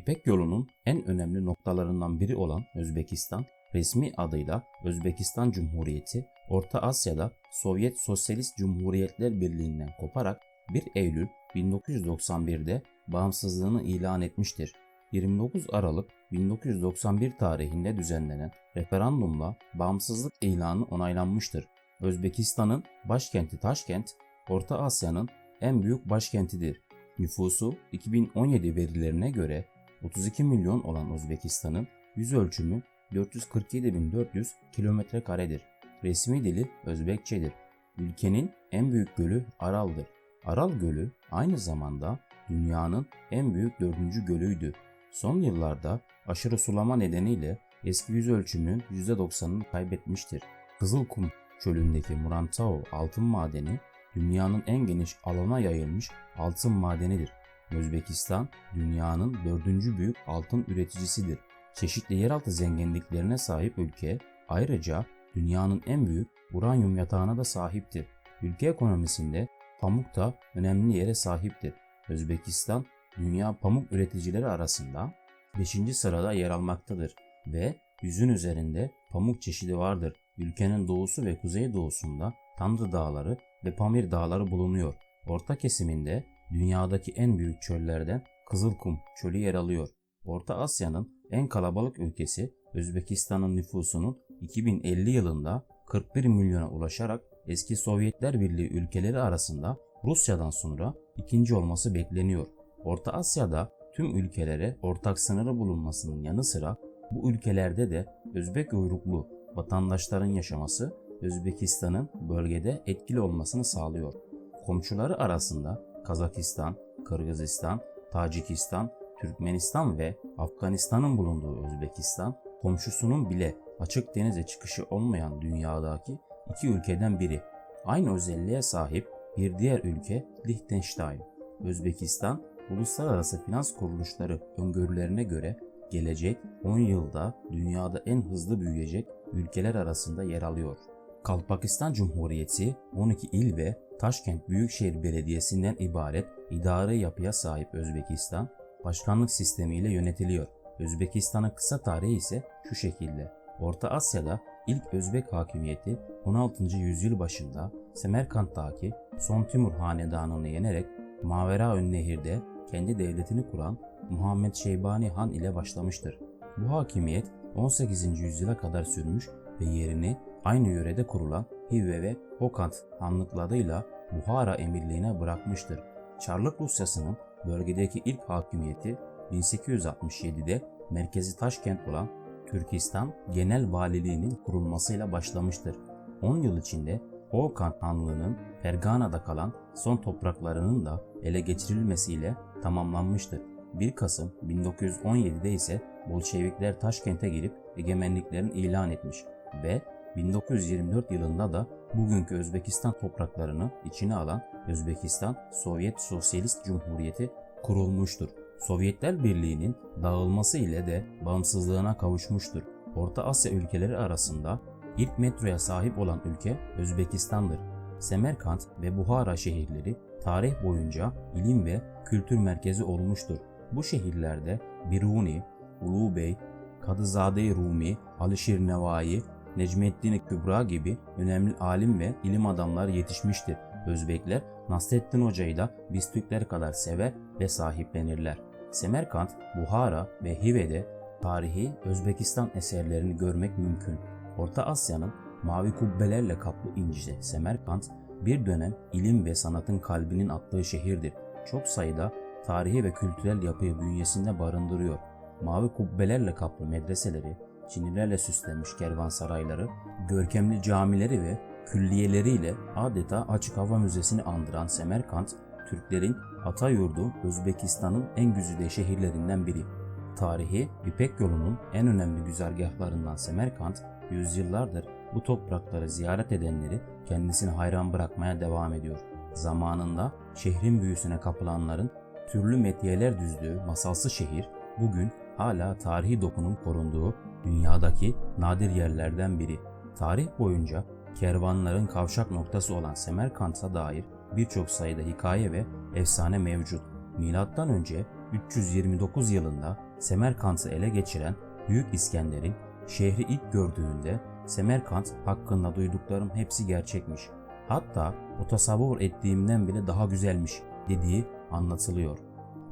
İpek yolunun en önemli noktalarından biri olan Özbekistan, resmi adıyla Özbekistan Cumhuriyeti, Orta Asya'da Sovyet Sosyalist Cumhuriyetler Birliği'nden koparak 1 Eylül 1991'de bağımsızlığını ilan etmiştir. 29 Aralık 1991 tarihinde düzenlenen referandumla bağımsızlık ilanı onaylanmıştır. Özbekistan'ın başkenti Taşkent, Orta Asya'nın en büyük başkentidir. Nüfusu 2017 verilerine göre 32 milyon olan Özbekistan'ın yüz ölçümü 447.400 km²'dir. Resmi dili Özbekçedir. Ülkenin en büyük gölü Aral'dır. Aral Gölü aynı zamanda dünyanın en büyük 4. gölüydü. Son yıllarda aşırı sulama nedeniyle eski yüz ölçümünün %90'ını kaybetmiştir. Kızılkum çölündeki Murantau altın madeni dünyanın en geniş alana yayılmış altın madenidir. Özbekistan dünyanın 4. büyük altın üreticisidir. Çeşitli yeraltı zenginliklerine sahip ülke ayrıca dünyanın en büyük uranyum yatağına da sahiptir. Ülke ekonomisinde pamuk da önemli yere sahiptir. Özbekistan dünya pamuk üreticileri arasında 5. sırada yer almaktadır ve yüzün üzerinde pamuk çeşidi vardır. Ülkenin doğusu ve kuzeydoğusunda Tandrı Dağları ve Pamir Dağları bulunuyor. Orta kesiminde dünyadaki en büyük çöllerden Kızılkum Çölü yer alıyor. Orta Asya'nın en kalabalık ülkesi Özbekistan'ın nüfusunun 2050 yılında 41 milyona ulaşarak eski Sovyetler Birliği ülkeleri arasında Rusya'dan sonra ikinci olması bekleniyor. Orta Asya'da tüm ülkelere ortak sınırı bulunmasının yanı sıra bu ülkelerde de Özbek uyruklu vatandaşların yaşaması Özbekistan'ın bölgede etkili olmasını sağlıyor. Komşuları arasında Kazakistan, Kırgızistan, Tacikistan, Türkmenistan ve Afganistan'ın bulunduğu Özbekistan, komşusunun bile açık denize çıkışı olmayan dünyadaki iki ülkeden biri. Aynı özelliğe sahip bir diğer ülke Liechtenstein. Özbekistan, uluslararası finans kuruluşları öngörülerine göre gelecek 10 yılda dünyada en hızlı büyüyecek ülkeler arasında yer alıyor. Kalpakistan Cumhuriyeti 12 il ve Taşkent Büyükşehir Belediyesi'nden ibaret idari yapıya sahip Özbekistan, başkanlık sistemiyle yönetiliyor. Özbekistan'ın kısa tarihi ise şu şekilde. Orta Asya'da ilk Özbek hakimiyeti 16. yüzyıl başında Semerkant'taki Son Timur Hanedanı'nı yenerek Maveraünnehir'de kendi devletini kuran Muhammed Şeybani Han ile başlamıştır. Bu hakimiyet 18. yüzyıla kadar sürmüş ve yerini aynı yörede kurulan Hive ve Hokant hanlıklarıyla Buhara emirliğine bırakmıştır. Çarlık Rusyası'nın bölgedeki ilk hakimiyeti 1867'de merkezi Taşkent olan Türkistan Genel Valiliğinin kurulmasıyla başlamıştır. 10 yıl içinde Hokant Hanlığı'nın Fergana'da kalan son topraklarının da ele geçirilmesiyle tamamlanmıştır. 1 Kasım 1917'de ise Bolşevikler Taşkent'e girip egemenliklerini ilan etmiş ve 1924 yılında da bugünkü Özbekistan topraklarını içine alan Özbekistan Sovyet Sosyalist Cumhuriyeti kurulmuştur. Sovyetler Birliği'nin dağılması ile de bağımsızlığına kavuşmuştur. Orta Asya ülkeleri arasında ilk metroya sahip olan ülke Özbekistan'dır. Semerkant ve Buhara şehirleri tarih boyunca ilim ve kültür merkezi olmuştur. Bu şehirlerde Biruni, Ulubey, Kadızade-i Rumi, Alişir Nevai, Necmettin Kübra gibi önemli alim ve ilim adamları yetişmiştir. Özbekler Nasreddin Hoca'yı da biz Türkler kadar sever ve sahiplenirler. Semerkant, Buhara ve Hive'de tarihi Özbekistan eserlerini görmek mümkün. Orta Asya'nın mavi kubbelerle kaplı incisi Semerkant, bir dönem ilim ve sanatın kalbinin attığı şehirdir. Çok sayıda tarihi ve kültürel yapıyı bünyesinde barındırıyor. Mavi kubbelerle kaplı medreseleri, çinilerle süslenmiş kervansarayları, görkemli camileri ve külliyeleriyle adeta açık hava müzesini andıran Semerkant, Türklerin ata yurdu Özbekistan'ın en güzide şehirlerinden biri. Tarihi İpek yolunun en önemli güzergahlarından Semerkant, yüzyıllardır bu toprakları ziyaret edenleri kendisine hayran bırakmaya devam ediyor. Zamanında şehrin büyüsüne kapılanların türlü metiyeler düzdüğü masalsı şehir, bugün hala tarihi dokunun korunduğu dünyadaki nadir yerlerden biri. Tarih boyunca kervanların kavşak noktası olan Semerkant'a dair birçok sayıda hikaye ve efsane mevcut. M.Ö. 329 yılında Semerkant'ı ele geçiren Büyük İskender'in şehri ilk gördüğünde Semerkant hakkında duyduklarım hepsi gerçekmiş. Hatta o tasavvur ettiğimden bile daha güzelmiş dediği anlatılıyor.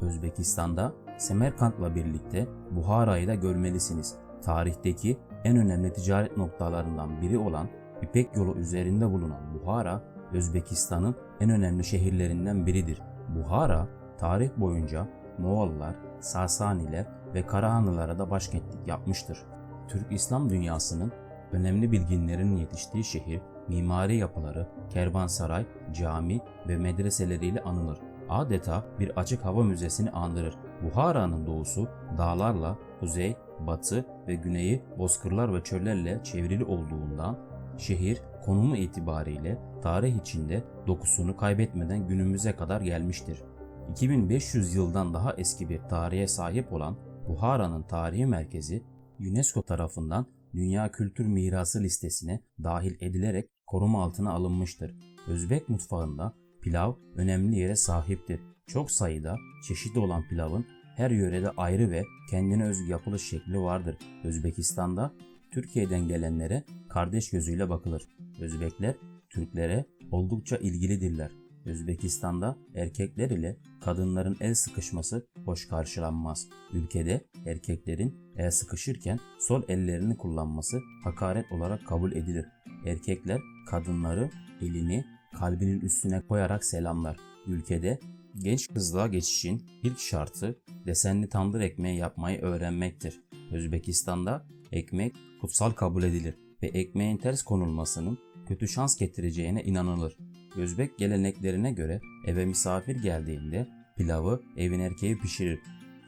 Özbekistan'da Semerkant'la birlikte Buhara'yı da görmelisiniz. Tarihteki en önemli ticaret noktalarından biri olan İpek yolu üzerinde bulunan Buhara, Özbekistan'ın en önemli şehirlerinden biridir. Buhara, tarih boyunca Moğollar, Sasaniler ve Karahanlılara da başkentlik yapmıştır. Türk İslam dünyasının önemli bilginlerinin yetiştiği şehir, mimari yapıları, kervansaray, cami ve medreseleriyle anılır. Adeta bir açık hava müzesini andırır. Buhara'nın doğusu dağlarla, kuzey, batı ve güneyi bozkırlar ve çöllerle çevrili olduğundan şehir konumu itibariyle tarih içinde dokusunu kaybetmeden günümüze kadar gelmiştir. 2500 yıldan daha eski bir tarihe sahip olan Buhara'nın tarihi merkezi UNESCO tarafından Dünya Kültür Mirası listesine dahil edilerek koruma altına alınmıştır. Özbek mutfağında pilav önemli yere sahiptir. Çok sayıda çeşidi olan pilavın her yörede ayrı ve kendine özgü yapılış şekli vardır. Özbekistan'da Türkiye'den gelenlere kardeş gözüyle bakılır. Özbekler Türklere oldukça ilgilidirler. Özbekistan'da erkekler ile kadınların el sıkışması hoş karşılanmaz. Ülkede erkeklerin el sıkışırken sol ellerini kullanması hakaret olarak kabul edilir. Erkekler kadınları elini kalbinin üstüne koyarak selamlar. Ülkede genç kızlığa geçişin ilk şartı desenli tandır ekmeği yapmayı öğrenmektir. Özbekistan'da ekmek kutsal kabul edilir ve ekmeğin ters konulmasının kötü şans getireceğine inanılır. Özbek geleneklerine göre eve misafir geldiğinde pilavı evin erkeği pişirir.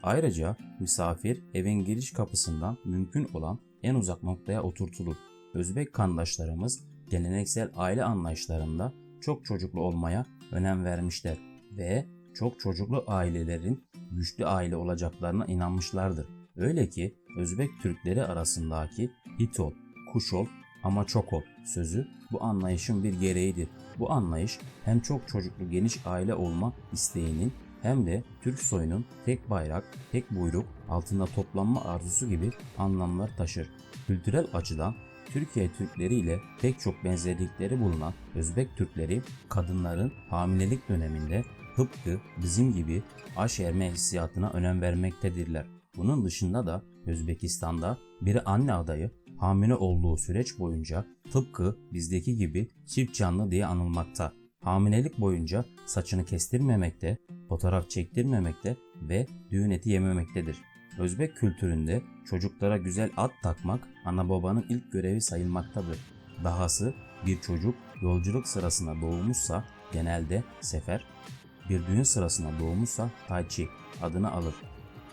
Ayrıca misafir evin giriş kapısından mümkün olan en uzak noktaya oturtulur. Özbek kandaşlarımız geleneksel aile anlayışlarında çok çocuklu olmaya önem vermişler ve çok çocuklu ailelerin güçlü aile olacaklarına inanmışlardır. Öyle ki Özbek Türkleri arasındaki "it ol, kuş ol ama çok ol" sözü bu anlayışın bir gereğidir. Bu anlayış hem çok çocuklu geniş aile olma isteğinin hem de Türk soyunun tek bayrak, tek buyruk altında toplanma arzusu gibi anlamlar taşır. Kültürel açıdan Türkiye Türkleri ile pek çok benzerlikleri bulunan Özbek Türkleri kadınların hamilelik döneminde tıpkı bizim gibi aşerme hissiyatına önem vermektedirler. Bunun dışında da Özbekistan'da bir anne adayı hamile olduğu süreç boyunca tıpkı bizdeki gibi çift canlı diye anılmakta. Hamilelik boyunca saçını kestirmemekte, fotoğraf çektirmemekte ve düğün eti yememektedir. Özbek kültüründe çocuklara güzel ad takmak ana babanın ilk görevi sayılmaktadır. Dahası bir çocuk yolculuk sırasında doğmuşsa genelde sefer, bir düğün sırasında doğmuşsa tayçi adını alır.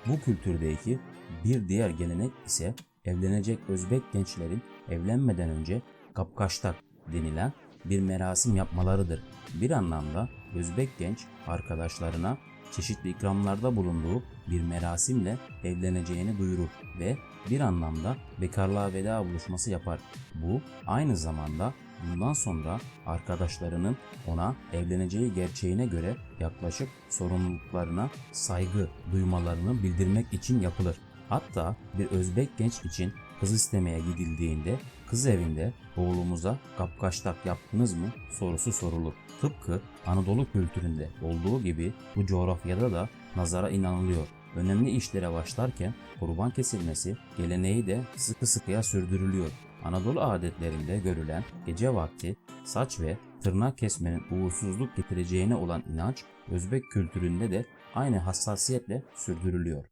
Bu kültürdeki bir diğer gelenek ise evlenecek Özbek gençlerin evlenmeden önce kapkaştak denilen bir merasim yapmalarıdır. Bir anlamda Özbek genç arkadaşlarına çeşitli ikramlarda bulunduğu bir merasimle evleneceğini duyurur ve bir anlamda bekarlığa veda buluşması yapar. Bu aynı zamanda bundan sonra arkadaşlarının ona evleneceği gerçeğine göre yaklaşıp sorumluluklarına saygı duymalarını bildirmek için yapılır. Hatta bir Özbek genç için kız istemeye gidildiğinde kız evinde oğlumuza kapkaçtak yaptınız mı sorusu sorulur. Tıpkı Anadolu kültüründe olduğu gibi bu coğrafyada da nazara inanılıyor. Önemli işlere başlarken kurban kesilmesi geleneği de sıkı sıkıya sürdürülüyor. Anadolu adetlerinde görülen gece vakti saç ve tırnak kesmenin uğursuzluk getireceğine olan inanç Özbek kültüründe de aynı hassasiyetle sürdürülüyor.